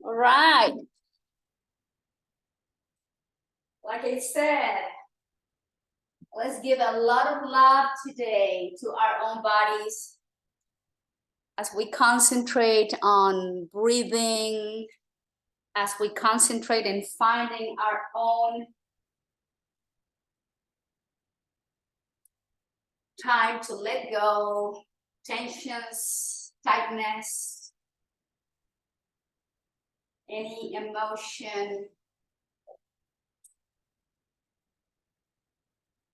All right. Like I said, let's give a lot of love today to our own bodies as we concentrate on breathing, as we concentrate in finding our own time to let go, tensions, tightness, any emotion.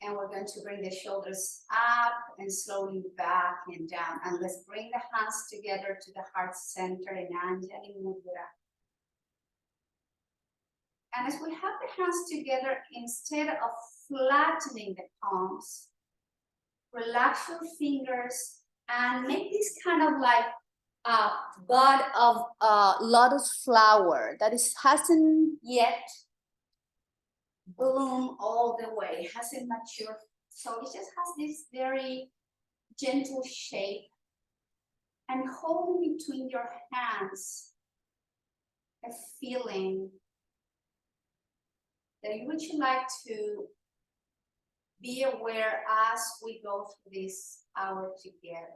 And we're going to bring the shoulders up and slowly back and down. And let's bring the hands together to the heart center in Anjali Mudra. And as we have the hands together, instead of flattening the palms, relax your fingers and make this kind of like a bud of lotus flower that hasn't yet bloom all the way, hasn't matured. So it just has this very gentle shape. And holding between your hands a feeling that you would like to be aware as we go through this hour together.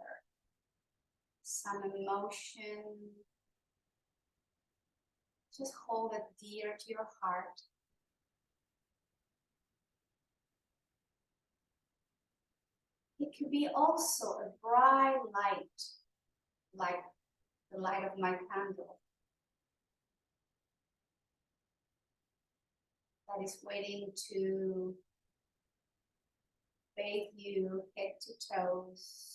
Some emotion. Just hold it dear to your heart. It could be also a bright light, like the light of my candle, that is waiting to bathe you head to toes.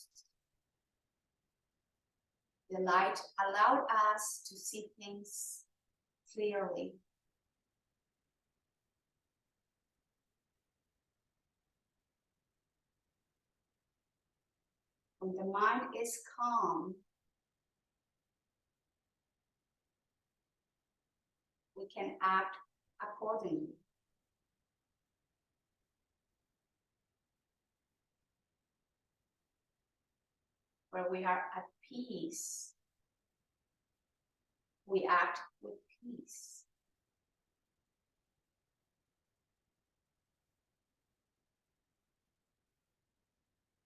The light allowed us to see things clearly. When the mind is calm, we can act accordingly. Where we are at peace, we act with peace.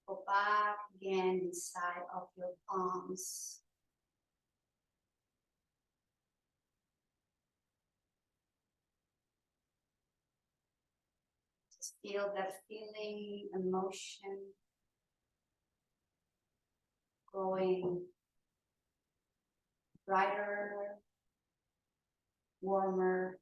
Go back again inside of your palms. Just feel that feeling, emotion growing brighter, warmer.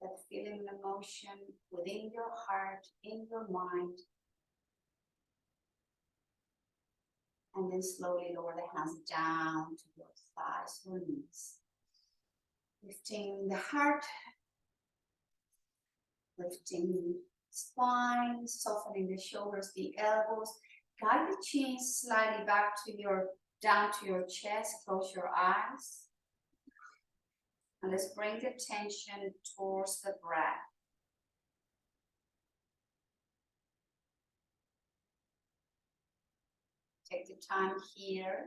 That feeling and emotion within your heart, in your mind. And then slowly lower the hands down to your thighs or knees. Lifting the heart, lifting spine, softening the shoulders, the elbows. Guide the chin slightly back to down to your chest. Close your eyes. And let's bring the attention towards the breath. Take the time here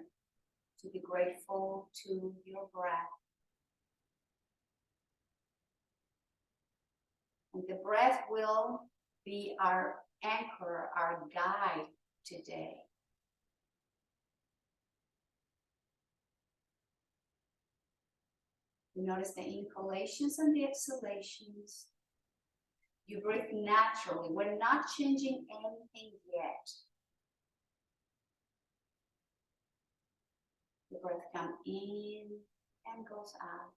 to be grateful to your breath. And the breath will be our anchor, our guide today. You notice the inhalations and the exhalations. You breathe naturally. We're not changing anything yet. The breath comes in and goes out.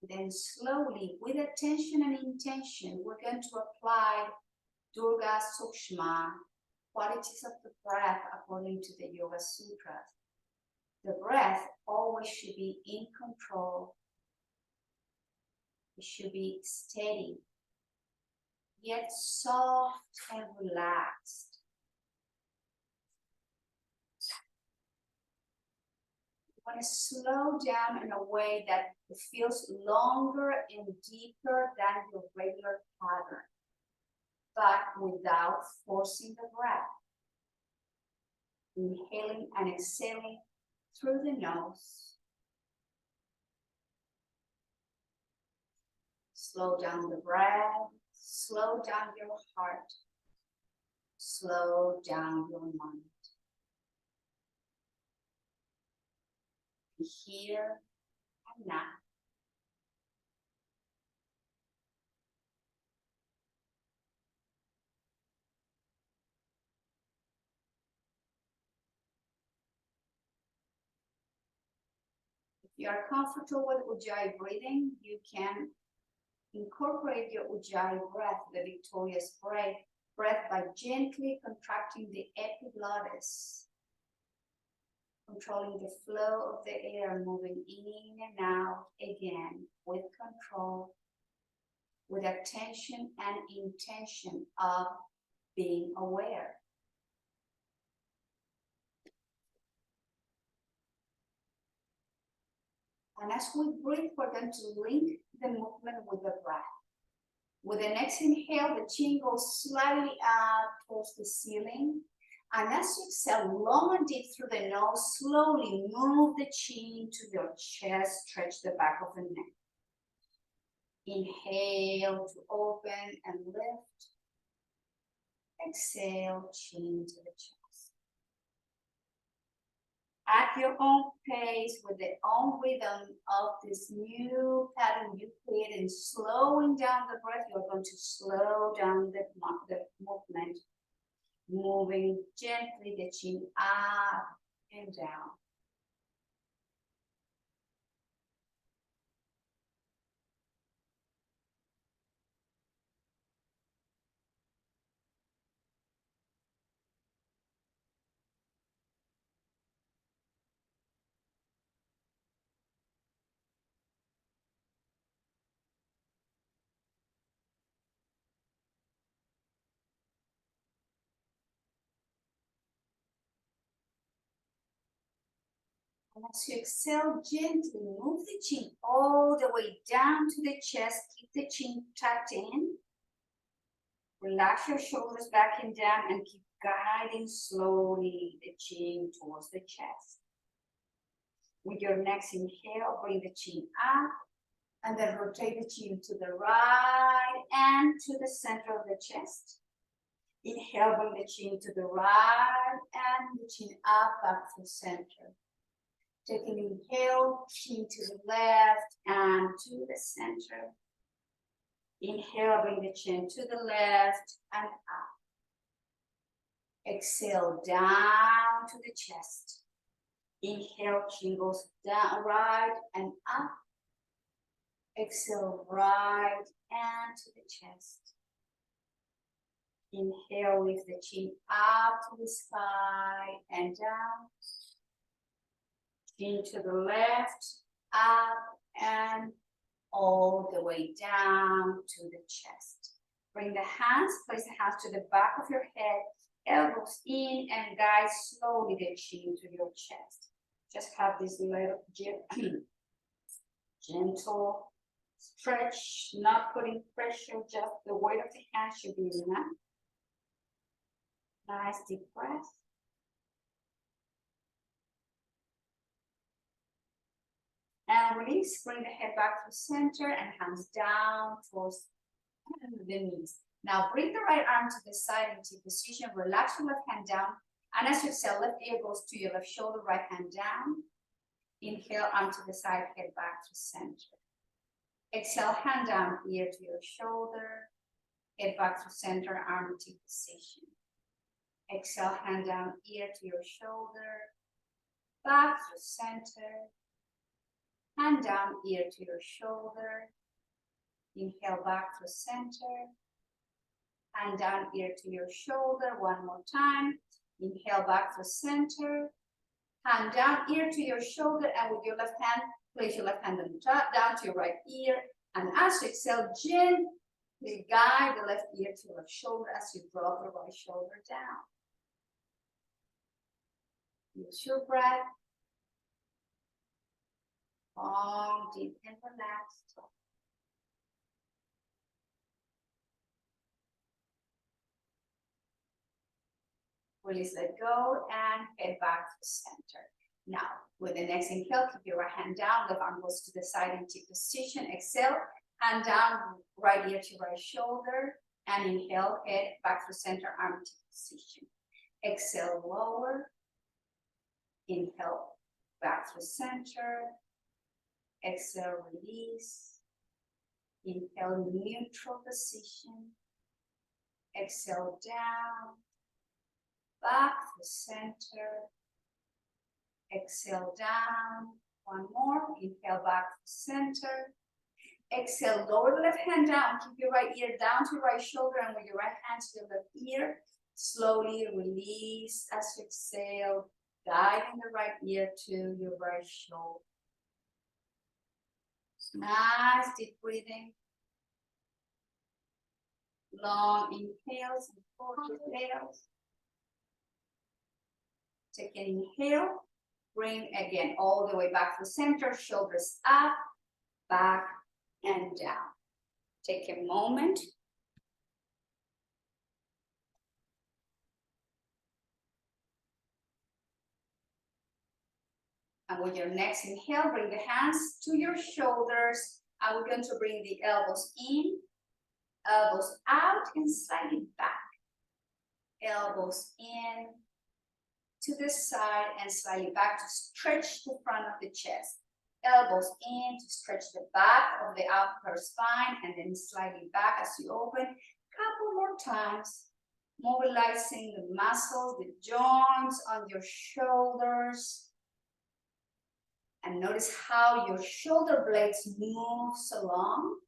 Then slowly, with attention and intention, we're going to apply Durga Sukshma, qualities of the breath according to the Yoga Sutras. The breath always should be in control. It should be steady, yet soft and relaxed. going to slow down in a way that it feels longer and deeper than your regular pattern, but without forcing the breath. Inhaling and exhaling through the nose. Slow down the breath, slow down your heart, slow down your mind. Be here and now. If you are comfortable with Ujjayi breathing, you can incorporate your Ujjayi breath, the victorious breath by gently contracting the epiglottis, controlling the flow of the air, moving in and out again with control, with attention and intention of being aware. And as we breathe, we're going to link the movement with the breath. With the next inhale, the chin goes slightly up towards the ceiling. And as you exhale long and deep through the nose, slowly move the chin to your chest, stretch the back of the neck. Inhale to open and lift. Exhale, chin to the chest. At your own pace, with the own rhythm of this new pattern you create, and slowing down the breath, you're going to slow down the movement, moving gently the chin up and down. And as you exhale, gently move the chin all the way down to the chest. Keep the chin tucked in. Relax your shoulders back and down and keep guiding slowly the chin towards the chest. With your next inhale, bring the chin up and then rotate the chin to the right and to the center of the chest. Inhale, bring the chin to the right and the chin up back to center. Take an inhale, chin to the left and to the center. Inhale, bring the chin to the left and up. Exhale, down to the chest. Inhale, chin goes down, right and up. Exhale, right and to the chest. Inhale, lift the chin up to the sky and down. Chin to the left, up and all the way down to the chest. Bring the hands, place the hands to the back of your head, elbows in, and guide slowly the chin to your chest. Just have this little gentle stretch, not putting pressure, just the weight of the hand should be enough. Nice deep breath. And release, bring the head back to center and hands down towards the knees. Now bring the right arm to the side into position, relax your left hand down. And as you exhale, left ear goes to your left shoulder, right hand down. Inhale, arm to the side, head back to center. Exhale, hand down, ear to your shoulder, head back to center, arm to position. Exhale, hand down, ear to your shoulder, back to center. Hand down, ear to your shoulder. Inhale, back to center. Hand down, ear to your shoulder. One more time. Inhale, back to center. Hand down, ear to your shoulder. And with your left hand, place your left hand on the top, down to your right ear. And as you exhale, gently guide the left ear to your left shoulder as you drop the right shoulder down. Use your breath. Long, deep, and relaxed. Release, let go, and head back to center. Now, with the next inhale, keep your right hand down, left arm goes to the side in T position. Exhale, hand down, right ear to right shoulder, and inhale, head back to center, arm T position. Exhale, lower. Inhale, back to center. Exhale, release. Inhale, neutral position. Exhale, down. Back to center. Exhale, down. One more. Inhale, back to center. Exhale, lower the left hand down. Keep your right ear down to your right shoulder, and with your right hand to your left ear. Slowly release as you exhale, guiding the right ear to your right shoulder. Nice deep breathing. Long inhales and full exhales. Take an inhale. Bring again all the way back to center, shoulders up, back, and down. Take a moment. And with your next inhale, bring the hands to your shoulders. And we're going to bring the elbows in, elbows out, and slightly back. Elbows in, to the side, and slightly back to stretch the front of the chest. Elbows in to stretch the back of the upper spine, and then slightly back as you open. Couple more times, mobilizing the muscles, the joints on your shoulders. And notice how your shoulder blades moves along.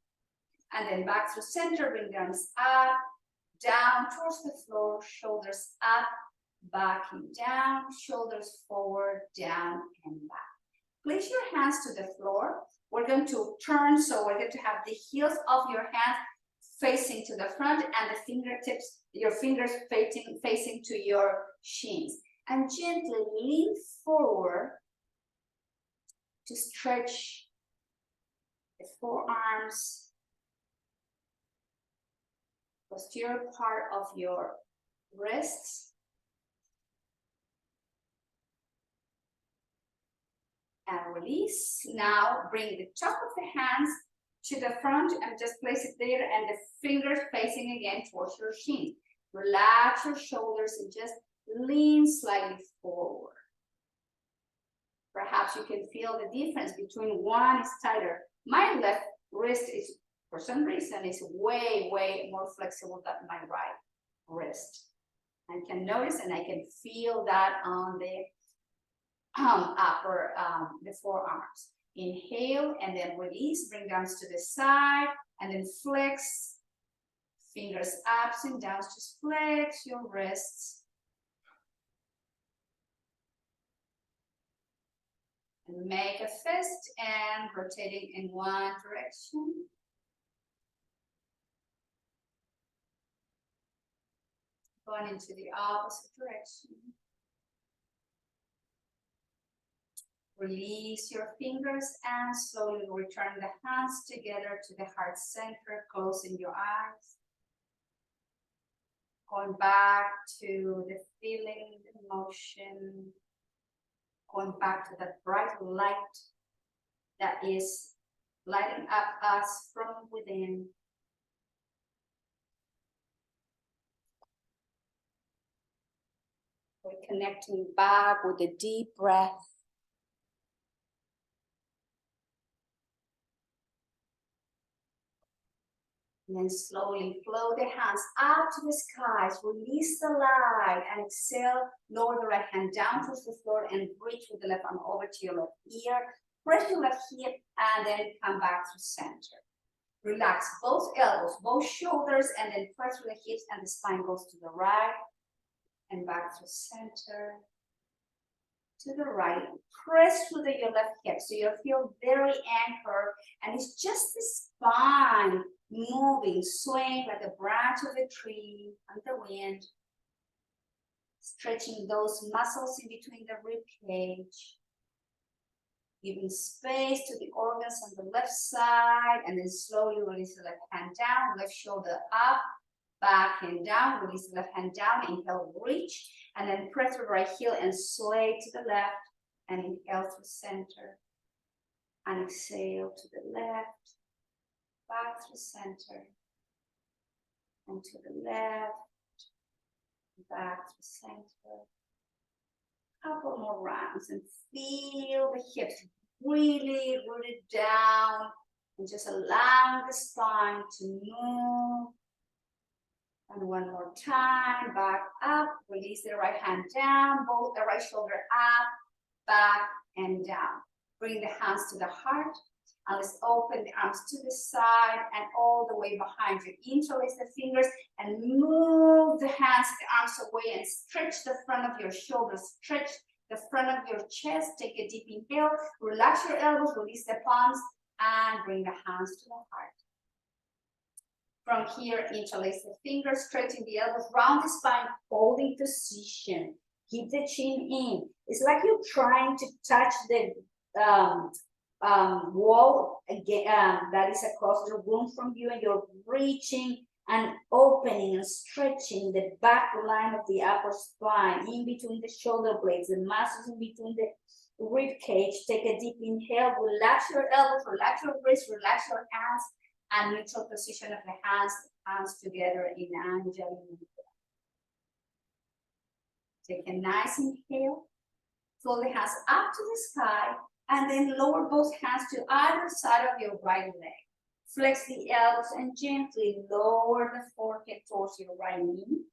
And then back to center, bring the arms up, down towards the floor, shoulders up, back and down, shoulders forward, down and back. Place your hands to the floor. We're going to turn, so we're going to have the heels of your hands facing to the front and the fingertips, your fingers facing to your shins. And gently lean forward to stretch the forearms, posterior part of your wrists. And release. Now bring the top of the hands to the front and just place it there, and the fingers facing again towards your shins. Relax your shoulders and just lean slightly forward. Perhaps you can feel the difference between one is tighter. My left wrist is, for some reason, is way more flexible than my right wrist. I can notice and I can feel that on the the forearms. Inhale and then release, bring arms to the side, and then flex, fingers ups and downs, just flex your wrists. And make a fist and rotating in one direction. Going into the opposite direction. Release your fingers and slowly return the hands together to the heart center, closing your eyes. Going back to the feeling, the motion. Going back to that bright light that is lighting up us from within. We're connecting back with a deep breath. And then slowly flow the hands up to the skies, release the light, and exhale, lower the right hand down towards the floor and reach with the left arm over to your left ear. Press your left hip and then come back to center. Relax both elbows, both shoulders, and then press with the hips and the spine goes to the right and back to center. To the right, press through your left hip so you feel very anchored, and it's just the spine moving, swaying like the branch of a tree on the wind, stretching those muscles in between the rib cage. Giving space to the organs on the left side, and then slowly release the left hand down, left shoulder up, back and down, release the left hand down, inhale, reach, and then press the right heel and sway to the left, and inhale to center, and exhale to the left, back to center, and to the left, back to center. Couple more rounds and feel the hips really rooted down and just allow the spine to move. And one more time, back up, release the right hand down, both the right shoulder up, back and down. Bring the hands to the heart, and let's open the arms to the side and all the way behind you. Interlace the fingers and move the hands, the arms away, and stretch the front of your shoulders, stretch the front of your chest. Take a deep inhale, relax your elbows, release the palms, and bring the hands to the heart. From here, interlace the fingers, straighten the elbows, round the spine, holding position. Keep the chin in. It's like you're trying to touch the wall again, that is across the room from you, and you're reaching and opening and stretching the back line of the upper spine, in between the shoulder blades, the muscles in between the rib cage. Take a deep inhale, relax your elbows, relax your wrists, relax your hands, and neutral position of the hands together in Anjali Mudra. Take a nice inhale, flow the hands up to the sky, and then lower both hands to either side of your right leg. Flex the elbows and gently lower the forehead towards your right knee.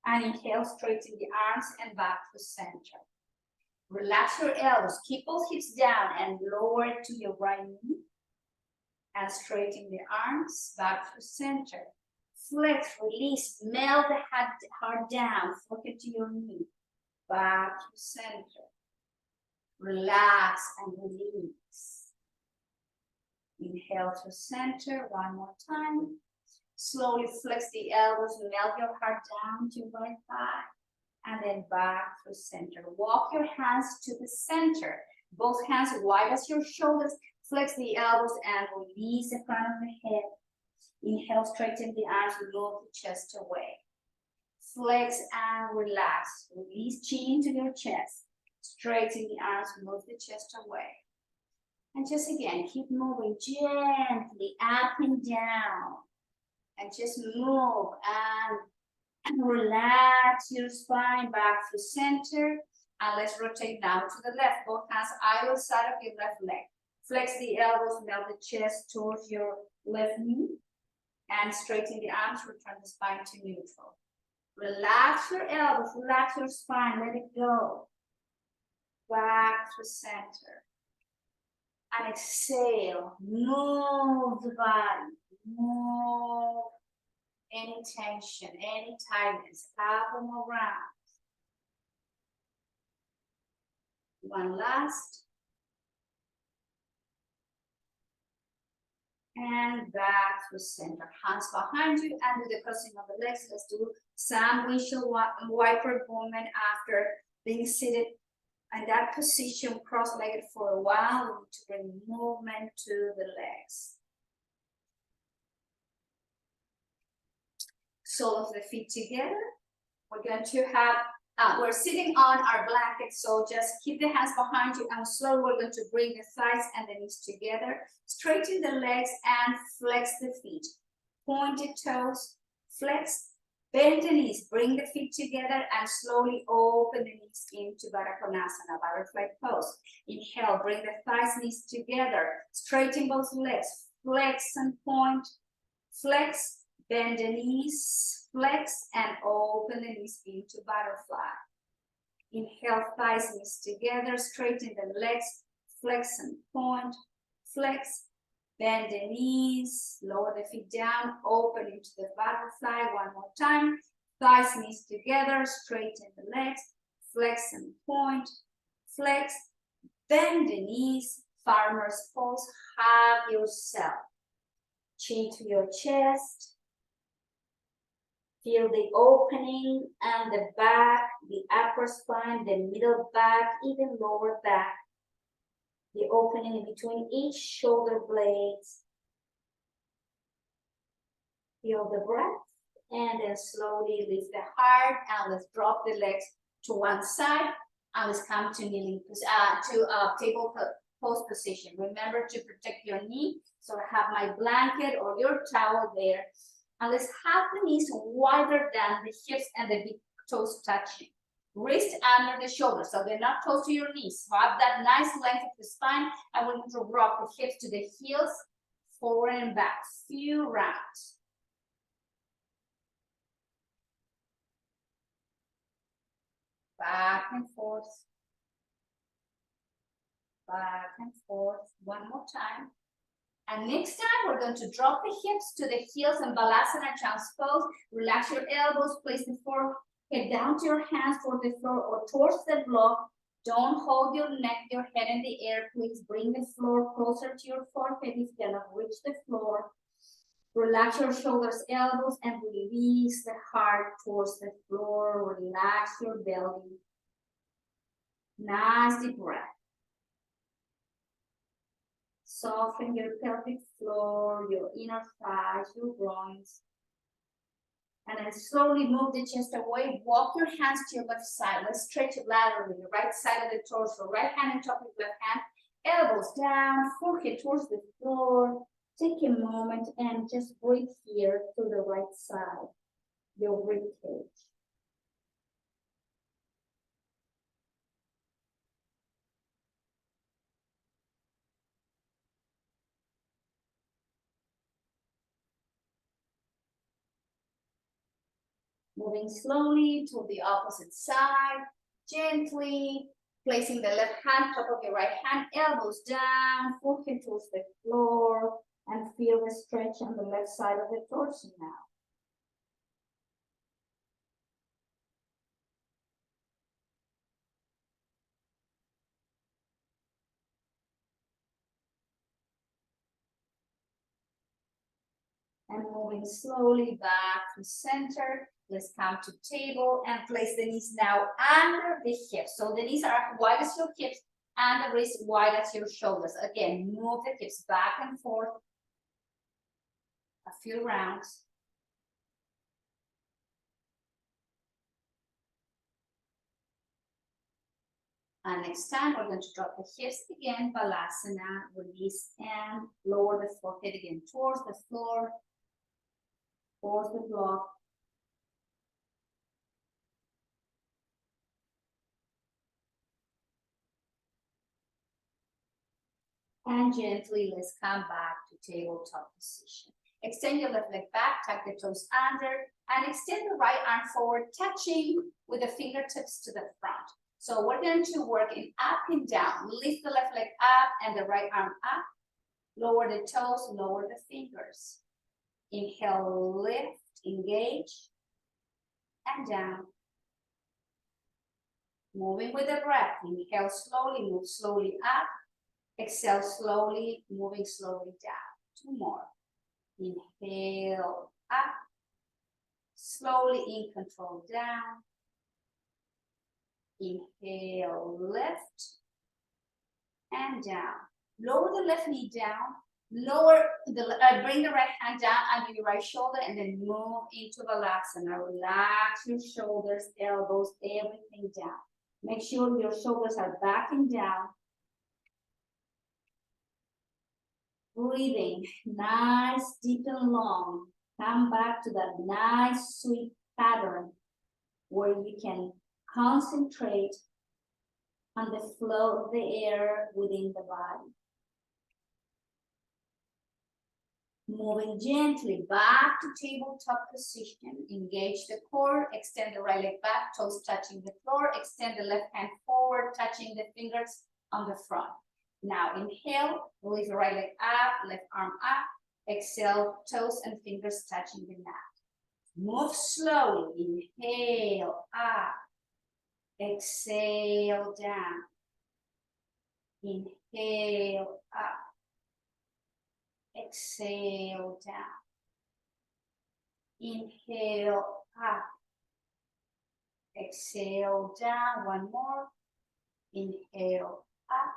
And inhale, straighten the arms and back to center. Relax your elbows, keep both hips down and lower it to your right knee. And straighten the arms back to center. Flex, release, melt the heart down, forehead to your knee. Back to center. Relax and release. Inhale to center, one more time. Slowly flex the elbows, melt your heart down to your right thigh, and then back to center. Walk your hands to the center. Both hands wide as your shoulders. Flex the elbows and release the front of the head. Inhale, straighten the arms, move the chest away. Flex and relax. Release chin into your chest. Straighten the arms, move the chest away. And just again, keep moving gently up and down. And just move and relax your spine back to center. And let's rotate now to the left. Both hands either side of your left leg. Flex the elbows, melt the chest towards your left knee. And straighten the arms, return the spine to neutral. Relax your elbows, relax your spine, let it go. Back to center. And exhale, move the body, move any tension, any tightness, couple more rounds. One last. And back to center, hands behind you, and do the crossing of the legs. Let's do some windshield wiper movement after being seated in that position, cross-legged for a while. We need to bring movement to the legs. Sole of the feet together. We're going to have, we're sitting on our blanket, so just keep the hands behind you, and slowly we're going to bring the thighs and the knees together. Straighten the legs and flex the feet. Pointed toes, flex. Bend the knees, bring the feet together, and slowly open the knees into Baddha Konasana, butterfly pose. Inhale, bring the thighs, knees together. Straighten both legs, flex and point. Flex, bend the knees, flex, and open the knees into butterfly. Inhale, thighs, knees together. Straighten the legs, flex and point. Flex. Bend the knees, lower the feet down, open into the butterfly. One more time. Thighs, knees together, straighten the legs, flex and point, flex, bend the knees, farmer's pose, hug yourself. Chin to your chest. Feel the opening and the back, the upper spine, the middle back, even lower back. the opening in between each shoulder blades. Feel the breath, and then slowly lift the heart, and let's drop the legs to one side, and let's come to kneeling, table pose position. Remember to protect your knee, so I have my blanket or your towel there, and let's have the knees wider than the hips and the big toes touching. Wrist under the shoulders, so they're not close to your knees. So have that nice length of the spine, and we're going to rock the hips to the heels, forward and back, few rounds. Back and forth. Back and forth. One more time. And next time, we're going to drop the hips to the heels and Balasana Child's Pose. Relax your elbows, place the forehead down to your hands for the floor or towards the block. Don't hold your neck, your head in the air. Please bring the floor closer to your forehead if you cannot reach the floor. Relax your shoulders, elbows, and release the heart towards the floor. Relax your belly. Nice deep breath. Soften your pelvic floor, your inner thighs, your groins. And then slowly move the chest away. Walk your hands to your left side. Let's stretch it laterally. The right side of the torso. Right hand on top of left hand. Elbows down, forehead towards the floor. Take a moment and just breathe here to the right side. Your rib cage. Moving slowly to the opposite side, gently placing the left hand top of your right hand, elbows down, forehead towards the floor, and feel the stretch on the left side of the torso now. And moving slowly back to center. Let's come to table and place the knees now under the hips. So the knees are wide as your hips and the wrists wide as your shoulders. Again, move the hips back and forth. A few rounds. And next time, we're going to drop the hips again, Balasana, release, and lower the forehead again towards the floor, towards the block. And gently, let's come back to tabletop position. Extend your left leg back, tuck the toes under, and extend the right arm forward, touching with the fingertips to the front. So we're going to work in up and down. Lift the left leg up and the right arm up. Lower the toes, lower the fingers. Inhale, lift, engage, and down. Moving with the breath. Inhale slowly, move slowly up. Exhale slowly, moving slowly down. Two more. Inhale up. Slowly in control down. Inhale, lift, and down. Lower the left knee down. Bring the right hand down under your right shoulder and then move into Balasana. Relax your shoulders, elbows, everything down. Make sure your shoulders are backing down. Breathing, nice, deep and long. Come back to that nice, sweet pattern where you can concentrate on the flow of the air within the body. Moving gently back to tabletop position. Engage the core. Extend the right leg back, toes touching the floor. Extend the left hand forward, touching the fingers on the front. Now inhale, release the right leg up, left arm up. Exhale, toes and fingers touching the mat. Move slowly. Inhale, up. Exhale, down. Inhale, up. Exhale, down. Inhale, up. Exhale, down. One more. Inhale, up.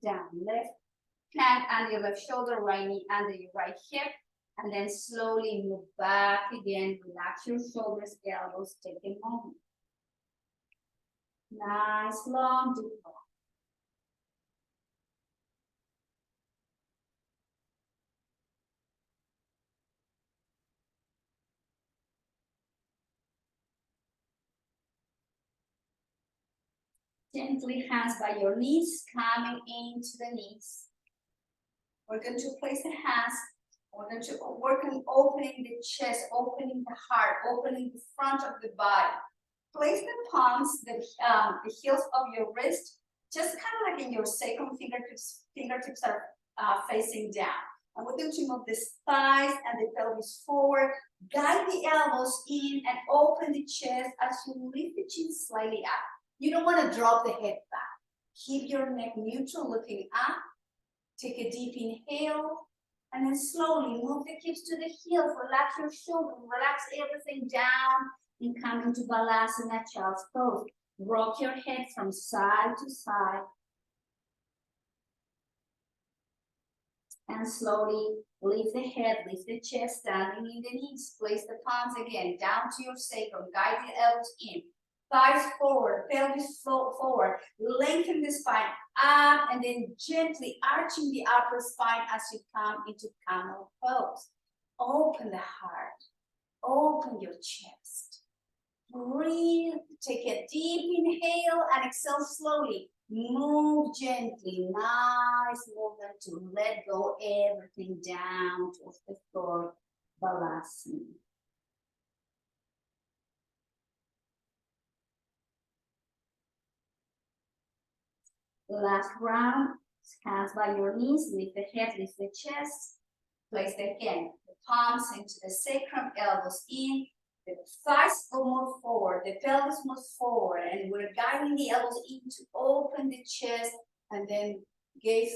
down, left hand under your left shoulder, right knee under your right hip, and then slowly move back again. Relax your shoulders, elbows, take a moment. Nice, long, deep breath. Gently hands by your knees, coming into the knees. We're going to place the hands. We're going to work on opening the chest, opening the heart, opening the front of the body. Place the palms, the heels of your wrist, just kind of like in your sacrum fingertips. Fingertips are facing down. And we're going to move the thighs and the pelvis forward. Guide the elbows in and open the chest as you lift the chin slightly up. You don't want to drop the head back. Keep your neck neutral, looking up. Take a deep inhale, and then slowly move the hips to the heels. Relax your shoulders, relax everything down, and come into Balasana, Child's Pose. Rock your head from side to side. And slowly lift the head, lift the chest, standing in the knees. Place the palms again down to your sacrum. Guide the elbows in. Thighs forward, pelvis forward. Lengthen the spine up and then gently arching the upper spine as you come into camel pose. Open the heart. Open your chest. Breathe. Take a deep inhale and exhale slowly. Move gently. Nice movement to let go everything down towards the floor. Balasana. Last round, hands by your knees, lift the head, lift the chest. Place again the palms into the sacrum, elbows in. The thighs will move forward, the pelvis moves forward, and we're guiding the elbows in to open the chest, and then gaze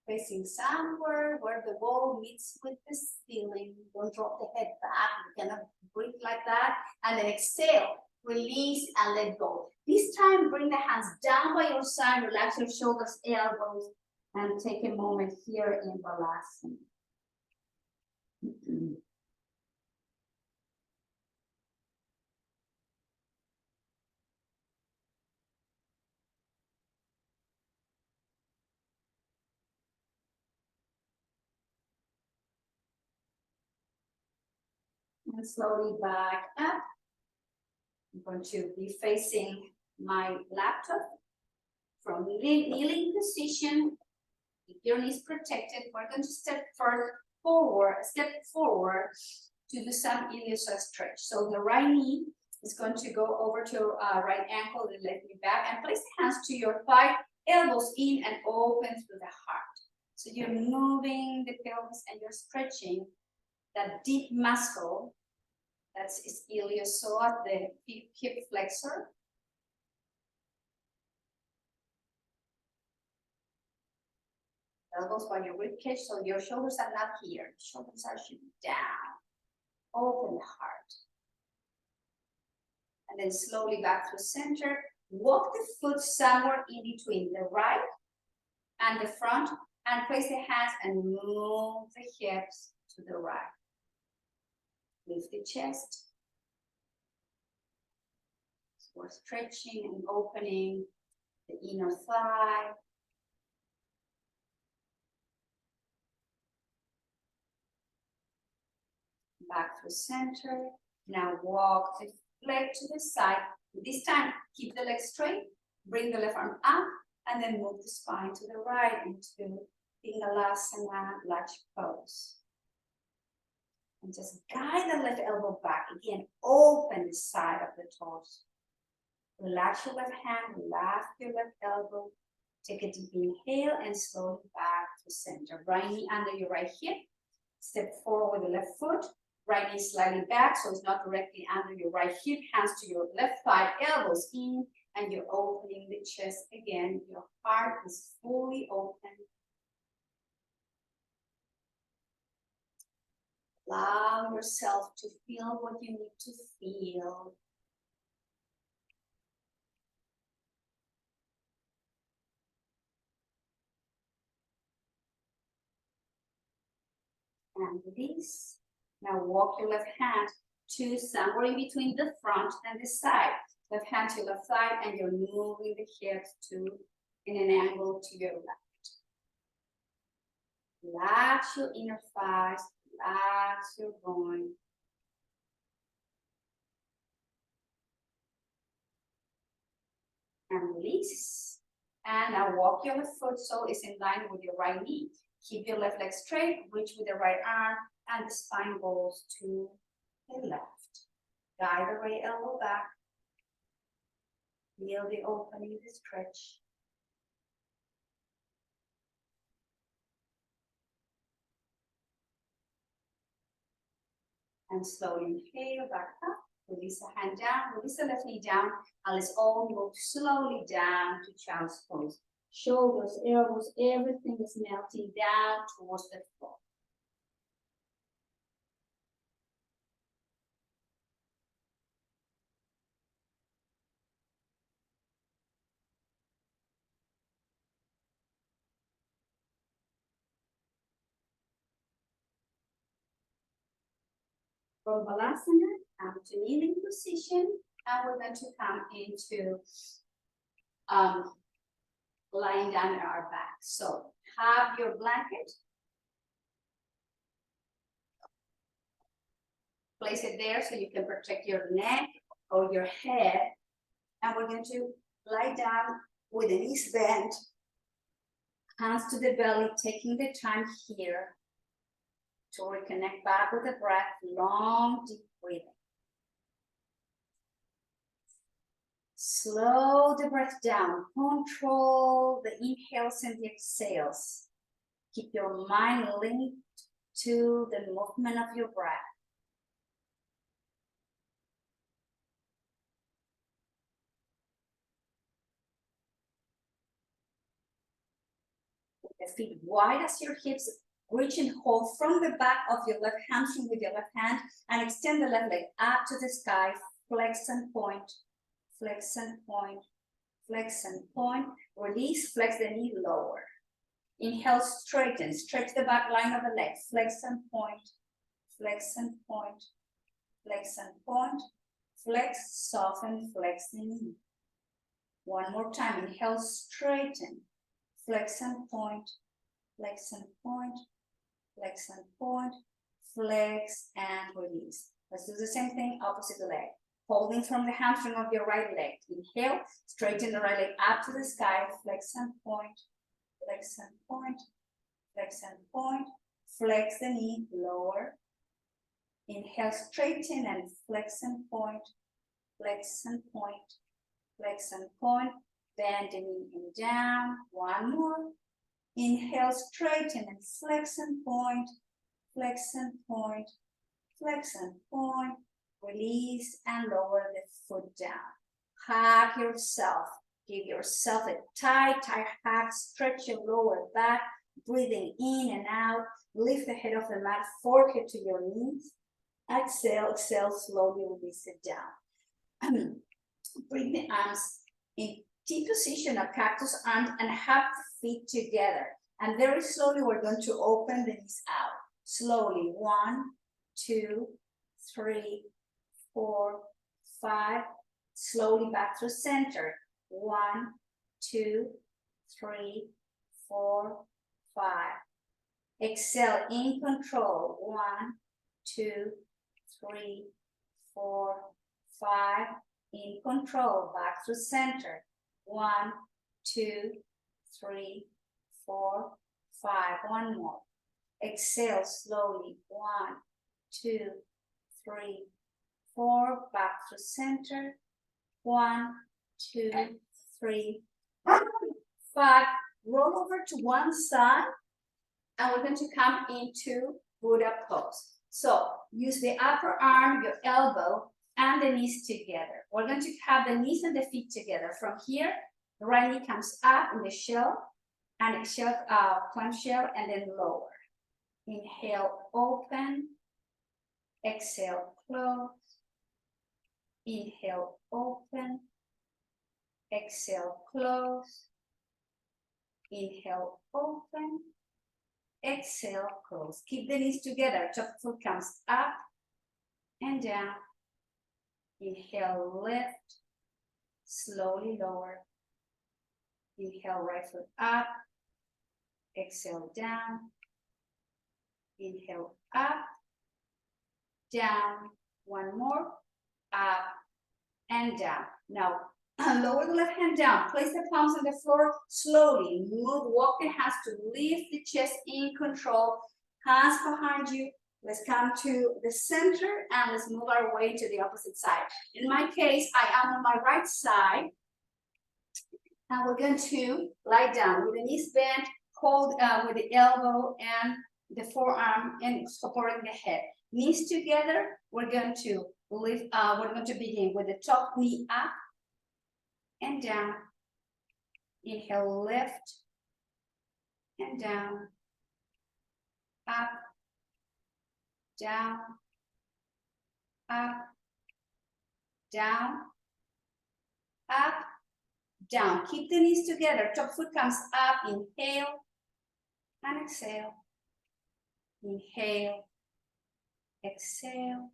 facing somewhere where the wall meets with the ceiling. Don't drop the head back. You cannot breathe like that. And then exhale. Release and let go. This time, bring the hands down by your side, relax your shoulders, elbows, and take a moment here in Balasana. And slowly back up. I'm going to be facing my laptop from kneeling position. If your knee is protected, we're going to step forward to do some iliopsoas stretch. So the right knee is going to go over to your right ankle, the left knee back, and place the hands to your thigh, elbows in and open through the heart. So you're moving the pelvis and you're stretching that deep muscle. That's iliopsoas, the hip flexor. Elbows by your ribcage, so your shoulders are not here. Shoulders are should be down. Open the heart. And then slowly back to center. Walk the foot somewhere in between the right and the front, and place the hands and move the hips to the right. Lift the chest. So we're stretching and opening the inner thigh. Back to center. Now walk the leg to the side. This time, keep the leg straight. Bring the left arm up, and then move the spine to the right into Pingalasana lunge pose. And just guide the left elbow back. Again, open the side of the torso. Relax your left hand, relax your left elbow. Take a deep inhale and slowly back to center. Right knee under your right hip. Step forward with the left foot. Right knee slightly back, so it's not directly under your right hip. Hands to your left thigh, elbows in, and you're opening the chest again. Your heart is fully open. Allow yourself to feel what you need to feel. and release. Now walk your left hand to somewhere in between the front and the side. Left hand to left side, and you're moving the hips to in an angle to your left. Relax your inner thighs, relax your groin. And release. And now walk your left foot so it's in line with your right knee. Keep your left leg straight, reach with the right arm, and the spine goes to the left. Guide the right elbow back. Feel the opening, the stretch. And slowly inhale back up. Release the hand down, release the left knee down, and let's all move slowly down to child's pose. Shoulders, elbows, everything is melting down towards the floor. From Balasana, come to kneeling position, and we're going to come into lying down on our back. So have your blanket, place it there so you can protect your neck or your head, and we're going to lie down with the knees bent, hands to the belly, taking the time here to reconnect back with the breath, long, deep breathing. Slow the breath down, control the inhales and the exhales. Keep your mind linked to the movement of your breath. With the feet wide as your hips, reach and hold from the back of your left hamstring with your left hand, and extend the left leg up to the sky, flex and point, flex and point, flex and point. Release, flex the knee lower. Inhale, straighten, stretch the back line of the leg, flex and point, flex and point, flex and point, flex, soften, flex the knee. One more time, inhale, straighten, flex and point, flex and point, flex and point, flex and release. Let's do the same thing, opposite the leg. Holding from the hamstring of your right leg. Inhale, straighten the right leg up to the sky, flex and point, flex and point, flex and point, flex the knee lower. Inhale, straighten and flex and point, flex and point, flex and point, bend the knee and down. One more. Inhale, straighten and flex and point, flex and point, flex and point, release and lower the foot down. Hug yourself. Give yourself a tight hug. Stretch your lower back, breathing in and out. Lift the head of the mat, forehead to your knees. Exhale, exhale, slowly release it down. Bring the arms in T position of cactus arms and have the feet together. And very slowly, we're going to open the knees out. Slowly, 1, 2, 3, 4, 5. Slowly back to center. 1, 2, 3, 4, 5. Exhale in control. 1, 2, 3, 4, 5. In control, back to center. 1, 2, 3, 4, 5. One more. Exhale slowly. 1, 2, 3, 4. Back to center. 1, 2, 3, 5. Roll over to one side, and we're going to come into Buddha pose. So use the upper arm, your elbow, and the knees together. We're going to have the knees and the feet together. From here, the right knee comes up in the shell, and exhale, clamshell, and then lower. Inhale, open. Exhale, close. Inhale, open. Exhale, close. Inhale, open. exhale, close. Keep the knees together. Top foot comes up and down. Inhale, lift. Slowly lower. Inhale, right foot up. Exhale, down. Inhale, up, down. One more, up and down. Now, lower the left hand down. Place the palms on the floor. Slowly move, walk the hands to lift the chest in control. Hands behind you. Let's come to the center and let's move our way to the opposite side. In my case, I am on my right side. And we're going to lie down with the knees bent, hold with the elbow and the forearm and supporting the head. Knees together, we're going to lift, we're going to begin with the top knee up and down. Inhale, lift and down, up, down, up, down, up, down. Keep the knees together. Top foot comes up. Inhale and exhale. Inhale, exhale,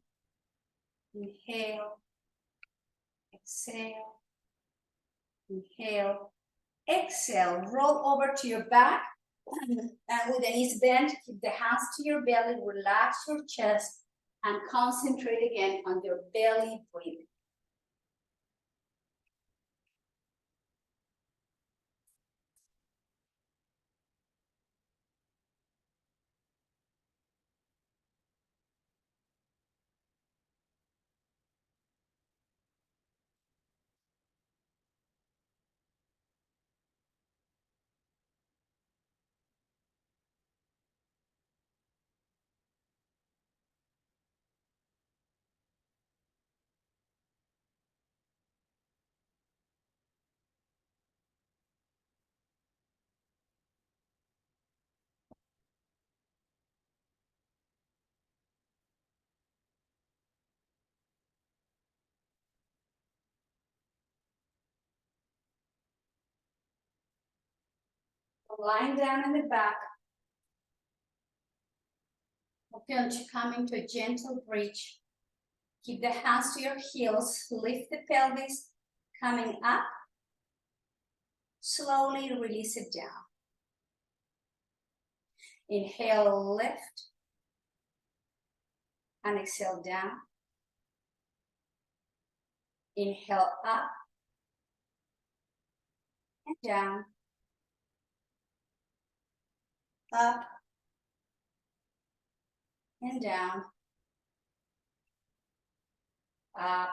inhale, exhale, inhale, exhale. Roll over to your back and with the knees bent, keep the hands to your belly, relax your chest and concentrate again on your belly breathing. Lying down in the back, we're going to come into a gentle bridge. Keep the hands to your heels, lift the pelvis, coming up. Slowly release it down. Inhale, lift, and exhale down. Inhale up and down. Up and down. Up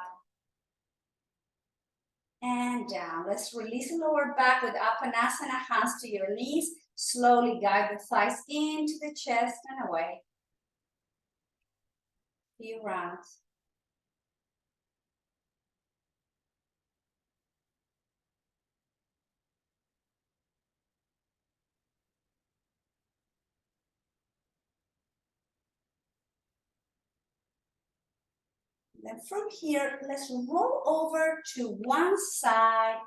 and down. Let's release the lower back with Apanasana, hands to your knees. Slowly guide the thighs into the chest and away. Few rounds. Then from here, let's roll over to one side.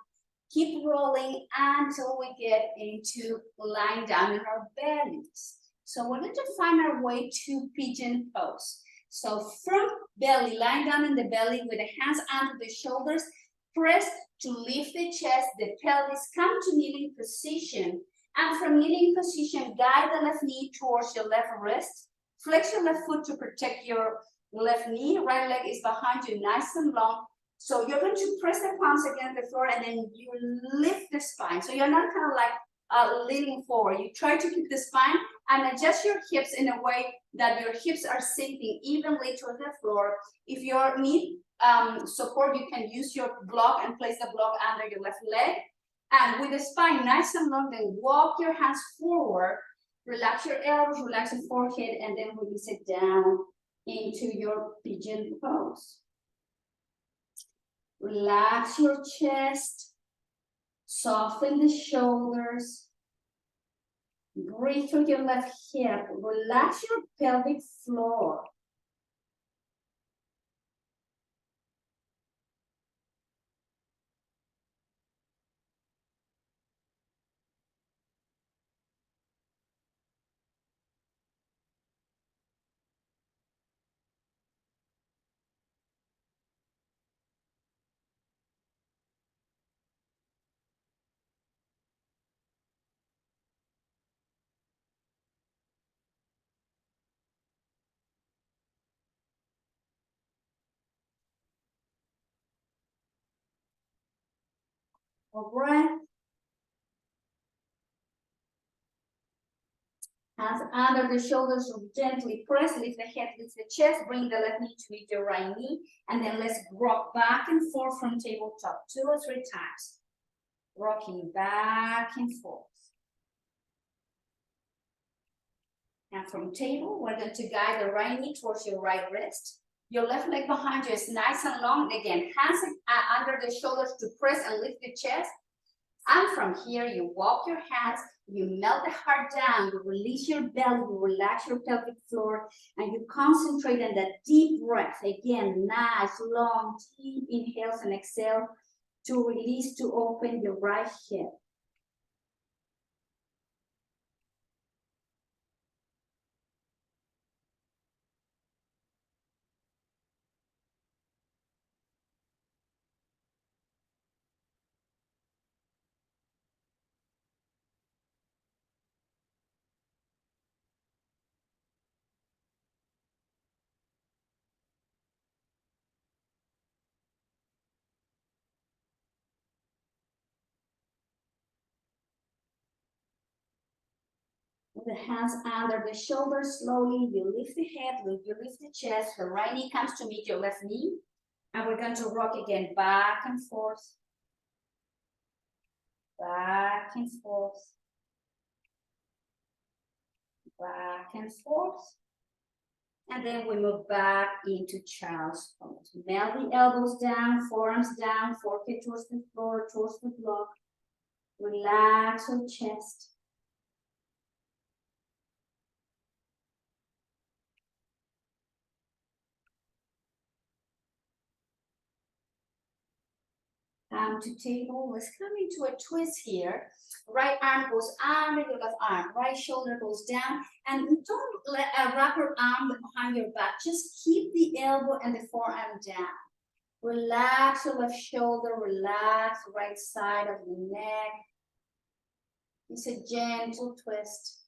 Keep rolling until we get into lying down in our bellies. So we're going to find our way to pigeon pose. So from belly, lying down in the belly with the hands under the shoulders, press to lift the chest, the pelvis, come to kneeling position. And from kneeling position, guide the left knee towards your left wrist. Flex your left foot to protect your left knee. Right leg is behind you, nice and long. So you're going to press the palms against the floor and then you lift the spine. So you're not kind of like leaning forward. You try to keep the spine and adjust your hips in a way that your hips are sinking evenly to the floor. If your knee support, you can use your block and place the block under your left leg. And with the spine nice and long, then walk your hands forward. Relax your elbows, relax your forehead, and then release it down into your pigeon pose. Relax your chest, soften the shoulders, breathe through your left hip, relax your pelvic floor. More breath. Hands under the shoulders, gently press, lift the head, lift the chest, bring the left knee to meet your right knee, and then let's rock back and forth from tabletop 2 or 3 times. Rocking back and forth. And from table, we're going to guide the right knee towards your right wrist. Your left leg behind you is nice and long. Again, hands under the shoulders to press and lift the chest. And from here, you walk your hands, you melt the heart down, you release your belly, you relax your pelvic floor, and you concentrate on that deep breath. Again, nice, long, deep inhales and exhale to release, to open your right hip. With the hands under the shoulders, slowly you lift the head, you lift the chest, the right knee comes to meet your left knee, and we're going to rock again, back and forth, back and forth, back and forth, and then we move back into child's pose. Melt the elbows down, forearms down, forehead towards the floor, towards the block, relax your chest. To table, let's come into a twist here. Right arm goes under your left arm, right shoulder goes down, and don't let wrap your arm behind your back. Just keep the elbow and the forearm down. Relax your left shoulder, relax the right side of the neck. It's a gentle twist.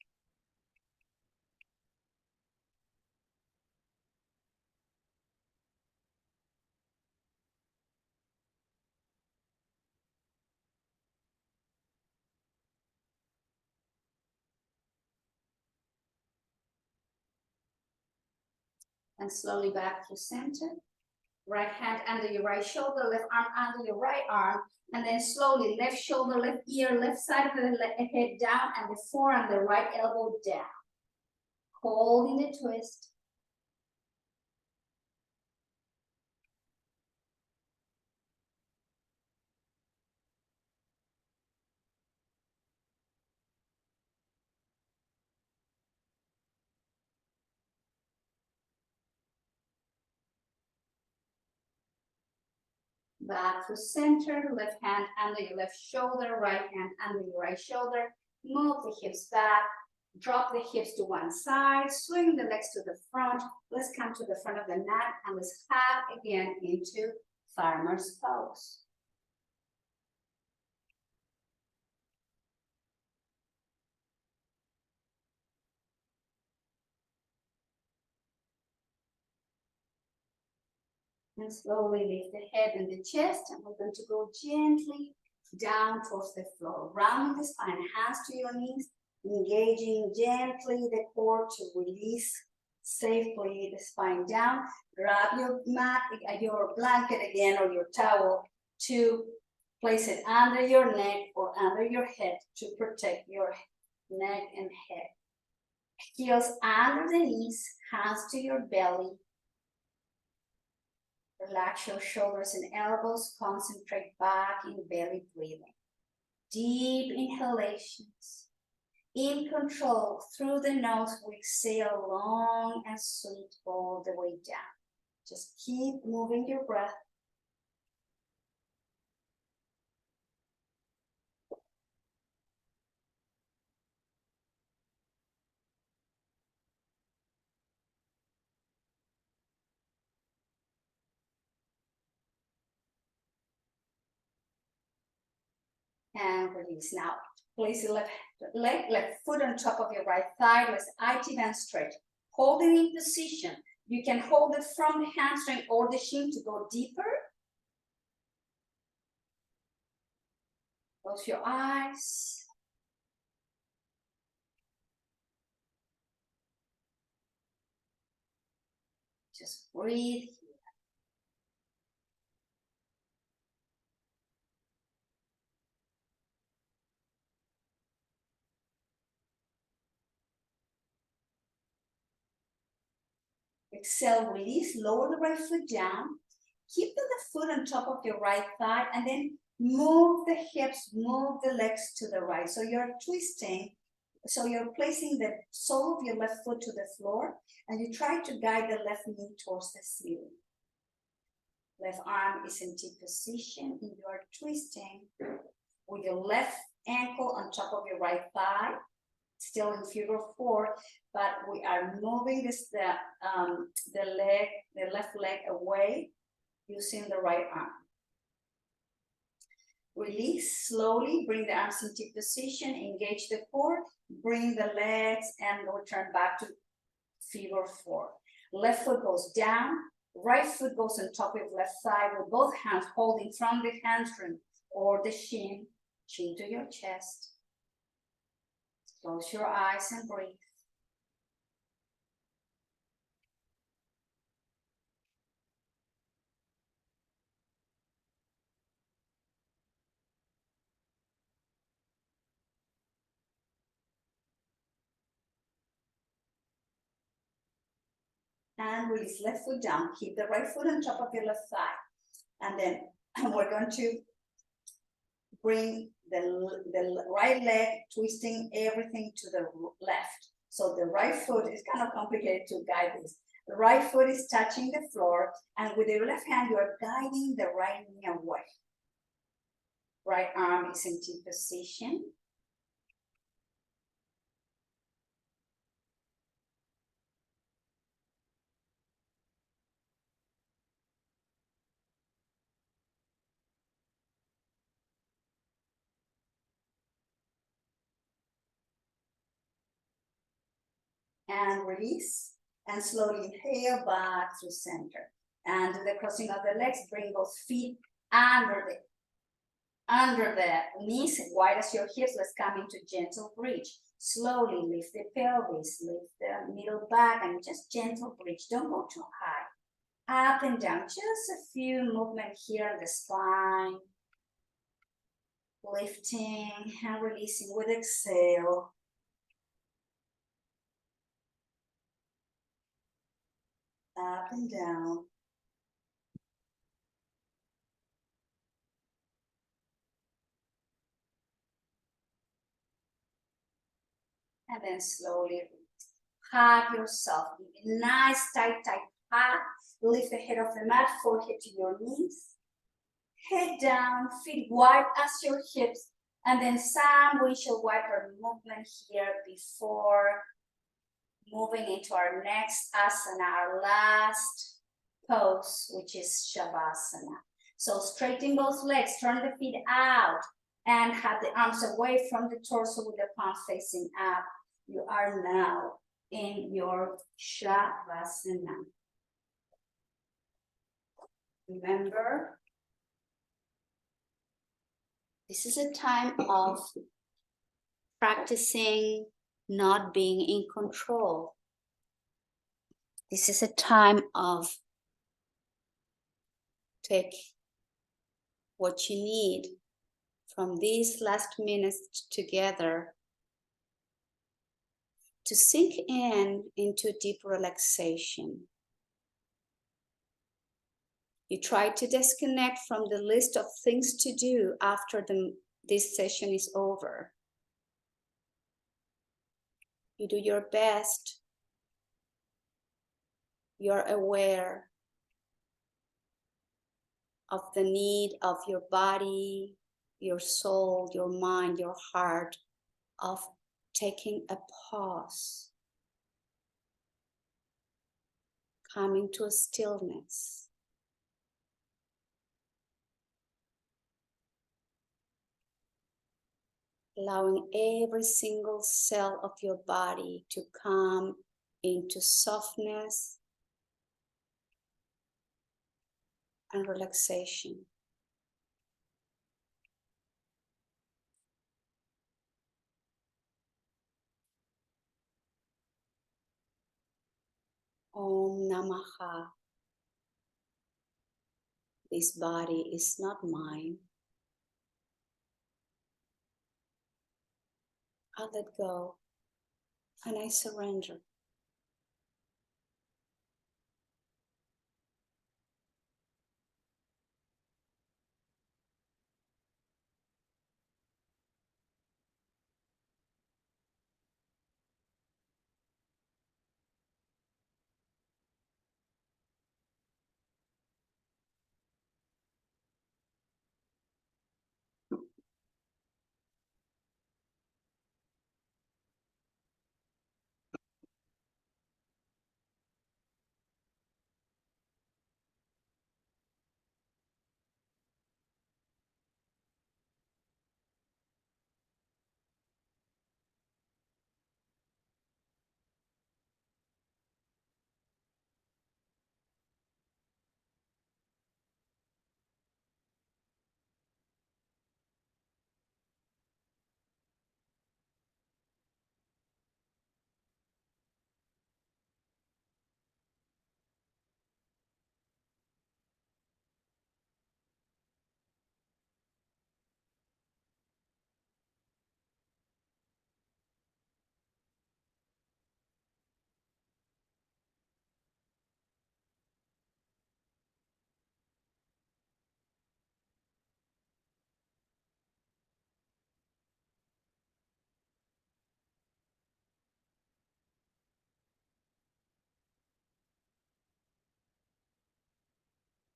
And slowly back to center. Right hand under your right shoulder, left arm under your right arm, and then slowly left shoulder, left ear, left side of the head down, and the forearm, the right elbow down. Holding the twist. Back to center, left hand under your left shoulder, right hand under your right shoulder. Move the hips back, drop the hips to one side, swing the legs to the front. Let's come to the front of the mat and let's hop again into farmer's pose. And slowly lift the head and the chest, and we're going to go gently down towards the floor, rounding the spine, hands to your knees, engaging gently the core to release safely the spine down. Grab your mat, your blanket again, or your towel to place it under your neck or under your head to protect your neck and head. Heels under the knees, hands to your belly. Relax your shoulders and elbows, concentrate back in belly breathing. Deep inhalations. In control, through the nose, we exhale long and sweet all the way down. Just keep moving your breath. And release. Now, place your left foot on top of your right thigh. Let's IT band stretch. Hold it in position. You can hold it from the hamstring or the shin to go deeper. Close your eyes. Just breathe. Exhale, release, lower the right foot down. Keep the left foot on top of your right thigh and then move the hips, move the legs to the right. So you're twisting, so you're placing the sole of your left foot to the floor and you try to guide the left knee towards the ceiling. Left arm is in T position and you are twisting with your left ankle on top of your right thigh, still in figure 4, but we are moving the left leg away using the right arm. Release slowly, bring the arms into position, engage the core, bring the legs and return back to figure 4. Left foot goes down, right foot goes on top of left thigh with both hands holding from the hamstring or the shin, chin to your chest. Close your eyes and breathe. And release left foot down. Keep the right foot on top of your left thigh. And then we're going to bring the right leg, twisting everything to the left. So the right foot is kind of complicated to guide this. The right foot is touching the floor, and with your left hand, you are guiding the right knee away. Right arm is in T position. And release, and slowly inhale back to center. And do the crossing of the legs, bring both feet under the knees, wide as your hips. Let's come into gentle bridge. Slowly lift the pelvis, lift the middle back, and just gentle bridge. Don't go too high. Up and down, just a few movements here on the spine. Lifting and releasing with exhale. Up and down. And then slowly hug yourself. Give a nice tight hug. Lift the head off the mat, forehead to your knees. Head down, feet wide as your hips. And then some windshield wiper movement here before moving into our next asana, our last pose, which is Shavasana. So straighten both legs, turn the feet out, and have the arms away from the torso with the palms facing up. You are now in your Shavasana. Remember, this is a time of practicing not being in control. This is a time of take what you need from these last minutes together to sink into deep relaxation. You try to disconnect from the list of things to do after this session is over. You do your best. You're aware of the need of your body, your soul, your mind, your heart, of taking a pause, coming to a stillness. Allowing every single cell of your body to come into softness and relaxation. Om Namaha. This body is not mine. I let go and I surrender.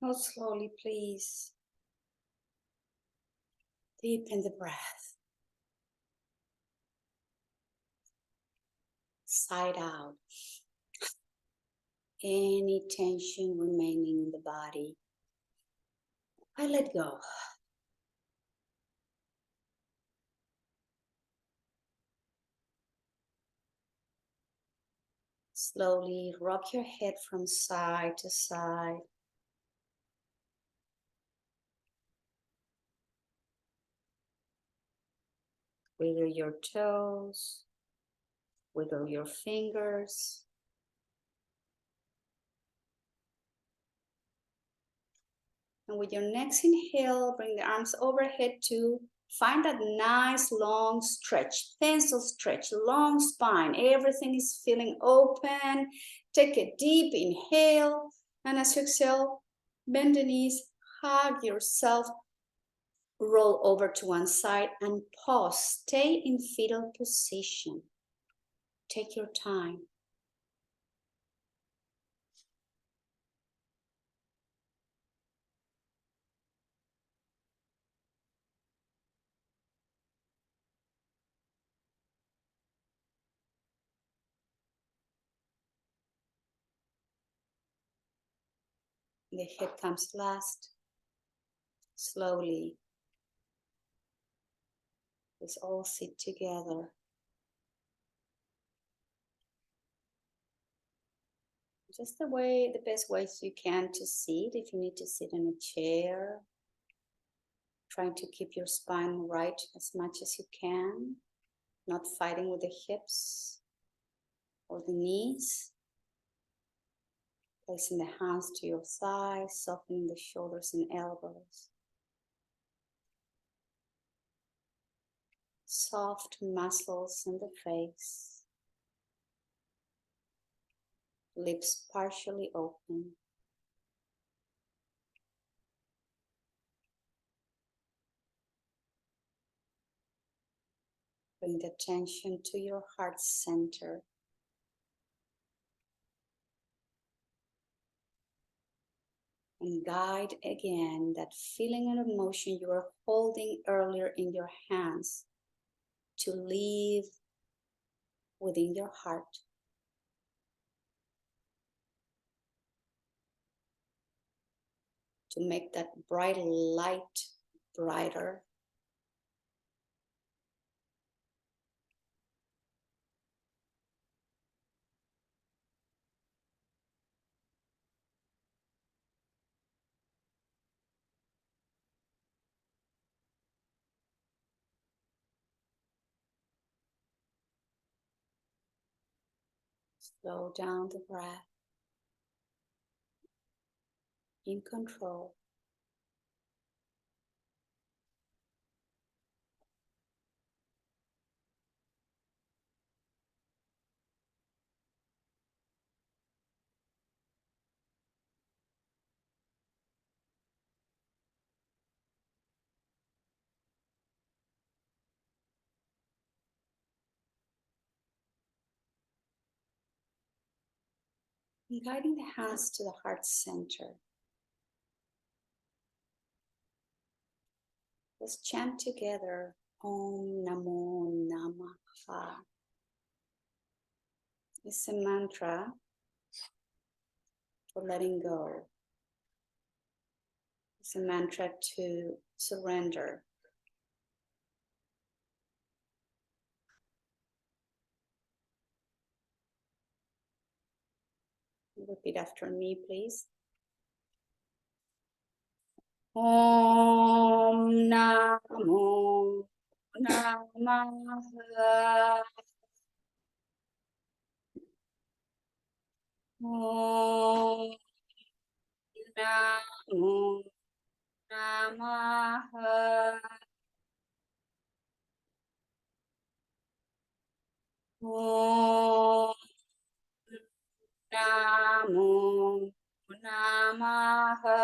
Now slowly, please. Deepen the breath. Side out. Any tension remaining in the body, I let go. Slowly rock your head from side to side. Wiggle your toes. Wiggle your fingers. And with your next inhale, bring the arms overhead to find that nice long stretch, pencil stretch, long spine. Everything is feeling open. Take a deep inhale. And as you exhale, bend the knees, hug yourself, roll over to one side and pause. Stay in fetal position. Take your time. The head comes last. Slowly, let's all sit together. Just the best ways you can to sit. If you need to sit in a chair, trying to keep your spine right as much as you can, not fighting with the hips or the knees. Placing the hands to your thighs, softening the shoulders and elbows. Soft muscles in the face. Lips partially open. Bring the attention to your heart center. And guide again that feeling and emotion you were holding earlier in your hands to live within your heart. To make that bright light brighter. Slow down the breath. in control. And guiding the hands to the heart center. Let's chant together Om Namo Namaha. It's a mantra for letting go. It's a mantra to surrender. Repeat after me, please. Om Namo Namaha. Om Namo Namaha. Om Namo Namaha.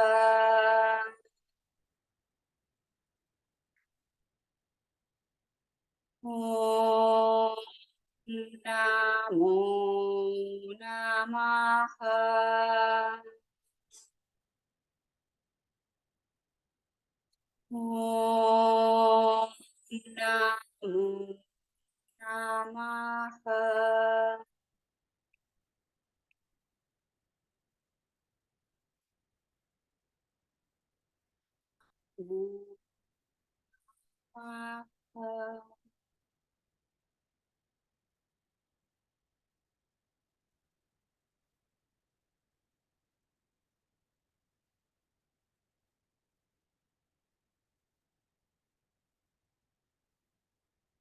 Om Namo Namaha. Om Namo Namaha.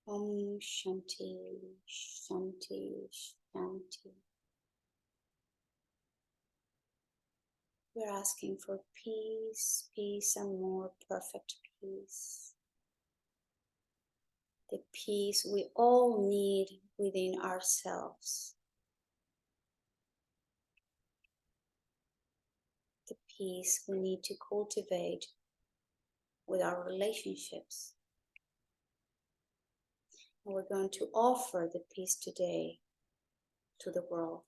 Om Shanti, Shanti, Shanti. We're asking for peace, peace, and more perfect peace. The peace we all need within ourselves. The peace we need to cultivate with our relationships. And we're going to offer the peace today to the world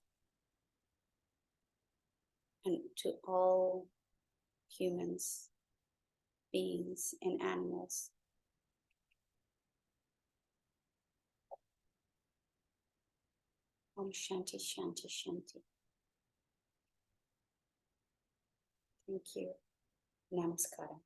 and to all humans, beings, and animals. Om Shanti, Shanti, Shanti. Thank you. Namaskara.